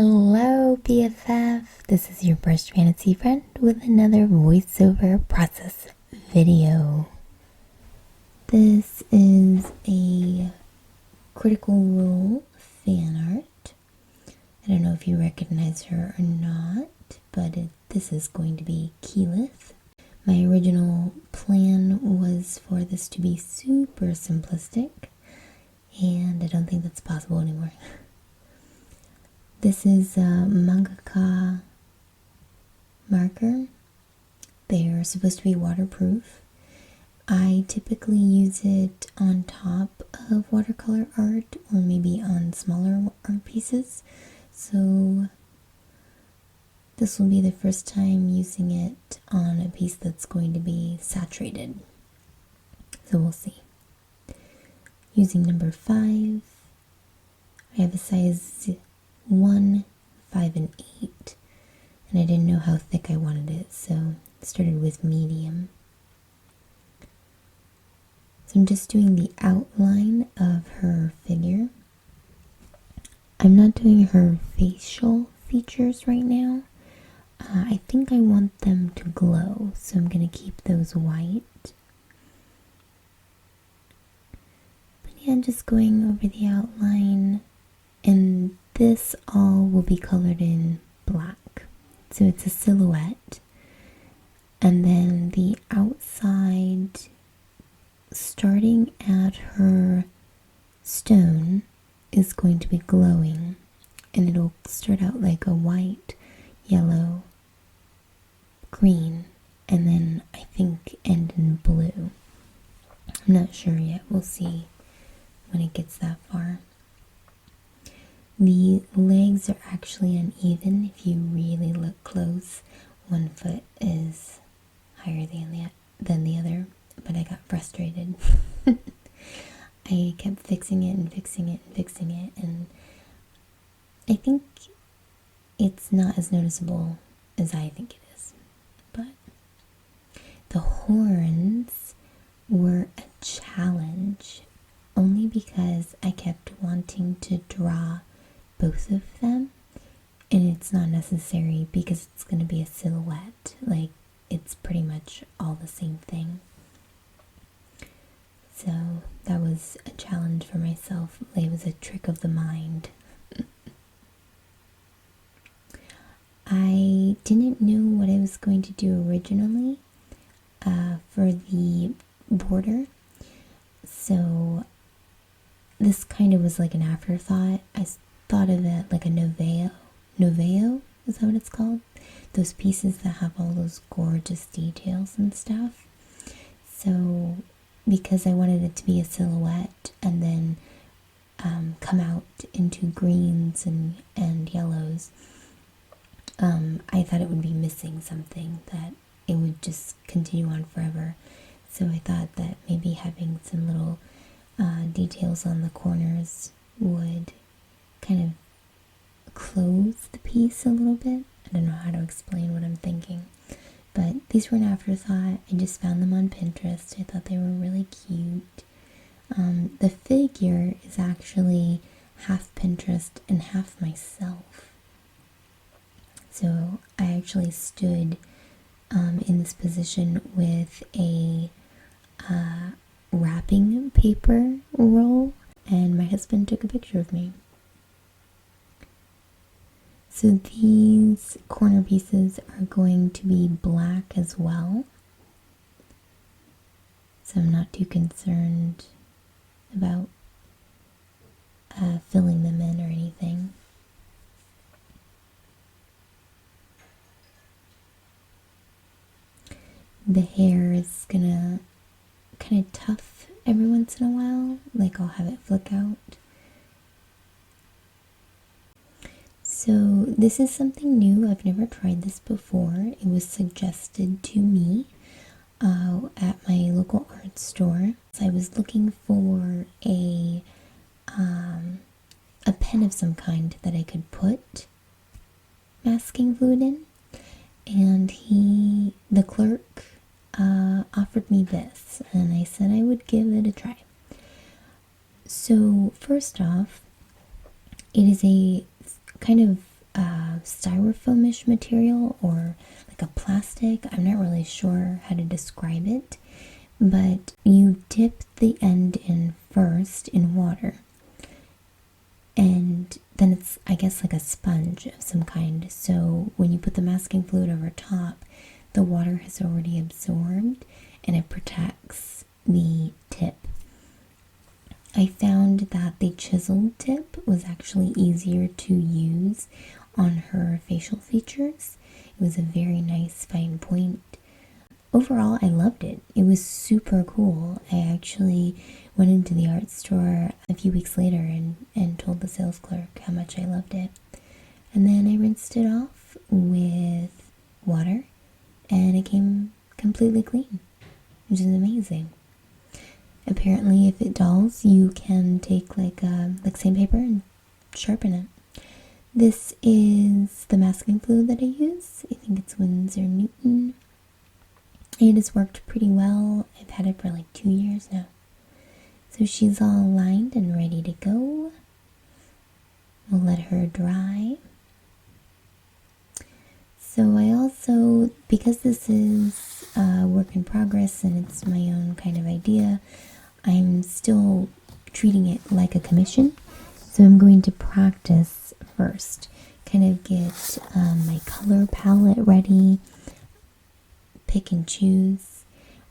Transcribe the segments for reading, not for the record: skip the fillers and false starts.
Hello, BFF. This is your Burst Fantasy friend with another voiceover process video. This is a Critical Role fan art. I don't know if you recognize her or not, but this is going to be Keyleth. My original plan was for this to be super simplistic, and I don't think that's possible anymore. This is a mangaka marker. They're supposed to be waterproof. I typically use it on top of watercolor art or maybe on smaller art pieces. So this will be the first time using it on a piece that's going to be saturated. So we'll see. Using number 5. I have a size 1, 5, and 8, and I didn't know how thick I wanted it, so I started with medium. So I'm just doing the outline of her figure. I'm not doing her facial features right now. I think I want them to glow, so I'm going to keep those white. But yeah, just going over the outline, and this all will be colored in black. So it's a silhouette. And then the outside, starting at her stone, is going to be glowing. And it'll start out like a white, yellow, green, and then I think end in blue. I'm not sure yet. We'll see when it gets that far. The legs are actually uneven if you really look close. One foot is higher than the other, but I got frustrated. I kept fixing it and fixing it and fixing it, and I think it's not as noticeable as I think it is. But the horns were a challenge only because I kept wanting to draw both of them, and it's not necessary because it's going to be a silhouette. Like, it's pretty much all the same thing. So that was a challenge for myself. It was a trick of the mind. I didn't know what I was going to do originally for the border, so this kind of was like an afterthought. I thought of it like a noveo. Noveo, is that what it's called? Those pieces that have all those gorgeous details and stuff. So because I wanted it to be a silhouette and then come out into greens and yellows, I thought it would be missing something, that it would just continue on forever. So I thought that maybe having some little details on the corners would kind of close the piece a little bit. I don't know how to explain what I'm thinking, but these were an afterthought. I just found them on Pinterest. I thought they were really cute. The figure is actually half Pinterest and half myself. So I actually stood in this position with a wrapping paper roll, and my husband took a picture of me. So these corner pieces are going to be black as well. So I'm not too concerned about filling them in or anything. The hair is gonna kind of tough every once in a while, like I'll have it flick out. So this is something new. I've never tried this before. It was suggested to me at my local art store. So I was looking for a pen of some kind that I could put masking fluid in, and the clerk offered me this, and I said I would give it a try. So first off, it is a kind of styrofoamish material or like a plastic. I'm not really sure how to describe it, but you dip the end in first in water, and then it's, I guess, like a sponge of some kind. So when you put the masking fluid over top, the water has already absorbed and it protects the tip. I found that the chiseled tip was actually easier to use on her facial features. It was a very nice fine point. Overall, I loved it. It was super cool. I actually went into the art store a few weeks later and told the sales clerk how much I loved it. And then I rinsed it off with water and it came completely clean, which is amazing. Apparently, if it dulls, you can take like sandpaper and sharpen it. This is the masking fluid that I use. I think it's Winsor Newton. It has worked pretty well. I've had it for like 2 years now. So she's all lined and ready to go. We'll let her dry. So I also, because this is a work in progress and it's my own kind of idea, I'm still treating it like a commission. So I'm going to practice first, kind of get my color palette ready, pick and choose,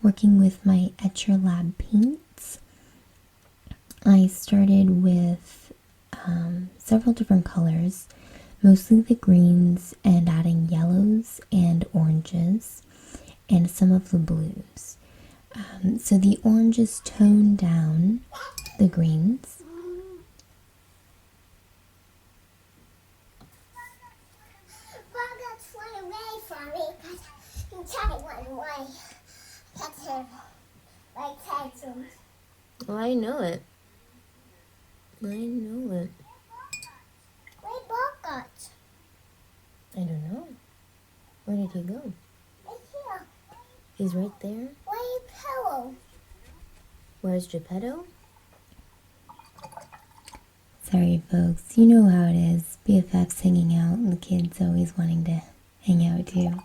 working with my Etchr Lab paints. I started with several different colors, mostly the greens, and adding yellows and oranges and some of the blues. So the oranges tone down the greens. That's fly away from me because you tried one way. That's him. Like handsome. Oh, I know it. I know it. Where Bogart? I don't know. Where did he go? Right here. He's right there. Where your pillow? Where's Geppetto? Sorry, folks. You know how it is. BFFs hanging out and the kids always wanting to hang out too.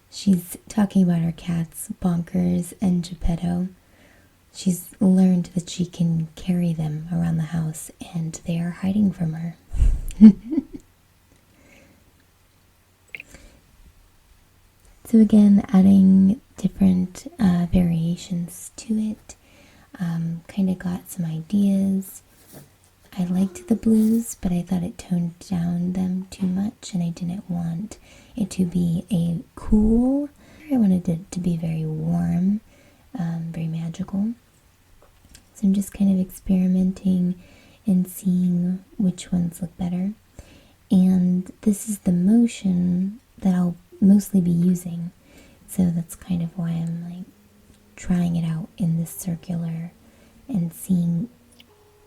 She's talking about her cats, Bonkers and Geppetto. She's learned that she can carry them around the house and they are hiding from her. So again, adding different variations to it. Kind of got some ideas. I liked the blues, but I thought it toned down them too much and I didn't want it to be a cool. I wanted it to be very warm, very magical. So I'm just kind of experimenting and seeing which ones look better. And this is the motion that I'll mostly be using. So that's kind of why I'm like trying it out in this circular and seeing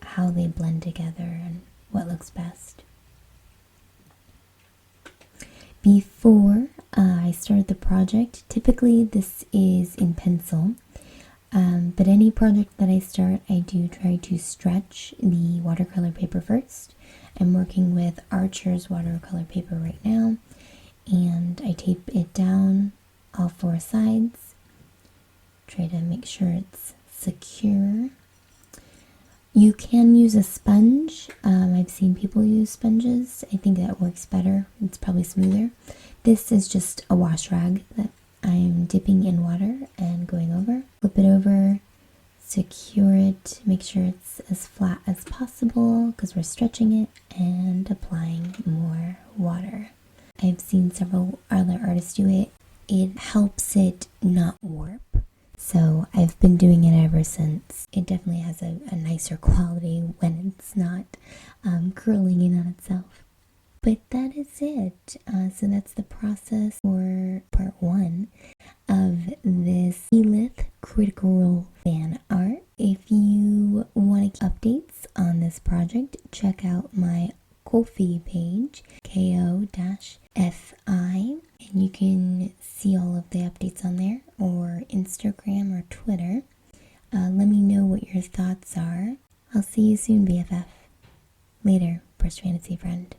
how they blend together and what looks best. Before I start the project, typically this is in pencil, but any project that I start, I do try to stretch the watercolor paper first. I'm working with Etchr's watercolor paper right now, and I tape it down all four sides, try to make sure it's secure. You can use a sponge. I've seen people use sponges. I think that works better. It's probably smoother. This is just a wash rag that I'm dipping in water and going over. Flip it over, secure it, make sure it's as flat as possible because we're stretching it, and applying more water. I've seen several other artists do it. It helps it not warp. So I've been doing it ever since. It definitely has a nicer quality when it's not curling in on itself. But that is it. So that's the process for part 1 of this Elith Critical Role fan art. If you want updates on this project, check out my Ko-fi page, ko-fi, and you can see all of the updates on there, or Instagram or Twitter. Let me know what your thoughts are. I'll see you soon, BFF. Later, Brush Fantasy Friend.